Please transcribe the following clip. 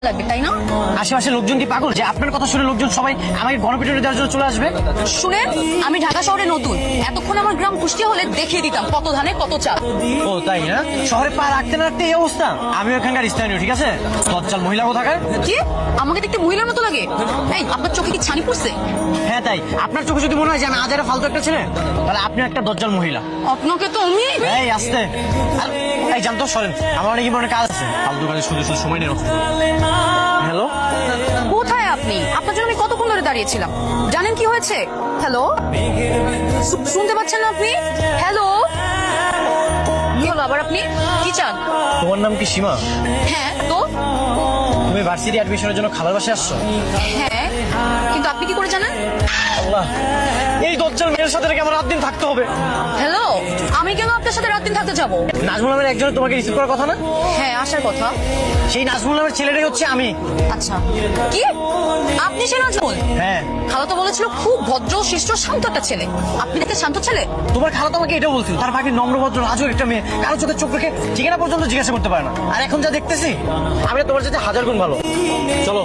লাগবে তাই না? আশেপাশে লোকজন কি পাগল যে আপনার কথা শুনে লোকজন সবাই আমাকে গণপিটুনি দেওয়ার জন্য চলে আসবে? শুনেন, আমি ঢাকা শহরে নতুন, এতক্ষণ আমার গ্রাম কুষ্টিয়া হলে দেখিয়ে দিতাম কত ধানে কত চাল। ও তাই না? শহরে পা রাখতে না রাখতে এই অবস্থা। আমি এখানকার স্থানীয়, ঠিক আছে? দজ্জাল মহিলা কোথাকার। কি আমাকে দেখতে মহিলার মতো লাগে? এই আপনার চোখে কি ছানি পড়ছে? হ্যাঁ তাই, আপনার চোখে যদি মনে হয় যে আমি আজারে ফালতু একটা ছেলে, তাহলে আপনি একটা দজ্জাল মহিলা। আপনাকে তো আমি এই আসতে, এই জানতো সরেন, আমার অনেক ইম্পর্টেন্ট কাজ আছে। ফালতু কাজে শুধু শুধু সময় নিয়ে নষ্ট। হ্যালো, কোথায় আপনি? আপনার জন্য আমি কতক্ষণ ধরে দাঁড়িয়েছিলাম। জানেন কি হয়েছে? হ্যালো, শুনতে পাচ্ছেন না আপনি? হ্যালো, কি হলো আবার? আপনি কি চান? তোমার নাম কি সীমা? হ্যাঁ তো তুমি ভার্সিটি অ্যাডমিশনের জন্য খাবার বাসায় আসছো? হ্যাঁ, কিন্তু আপনি কি করে জানেন? আল্লাহ, এই দজ্জাল মেয়ের সাথে নাকি আমার রাত দিন থাকতে হবে। হ্যালো, আমি কেন আপনার সাথে রাত দিন থাকতে যাবো? নাজমুল নামের একজন তোমাকে রিসিভ করার কথা না? হ্যাঁ, আসার কথা। সেই নাজমুল নামের ছেলেটাই হচ্ছে আমি। আচ্ছা, কি আপনি সে নাজমুল? হ্যাঁ, খালা তো বলেছিল খুব ভদ্র শিষ্ট শান্ত একটা ছেলে। আপনি দেখতে শান্ত ছেলে? তোমার খালা তোমাকে এটা বলছিল, তার বাকি নম্রভদ্র রাজু একটা মেয়ে, কারো চোখে চোখ রেখে ঠিকানা পর্যন্ত জিজ্ঞাসা করতে পারে না। আর এখন যা দেখতেছি, আমি তোমার সাথে হাজার গুণ ভালো। চলো।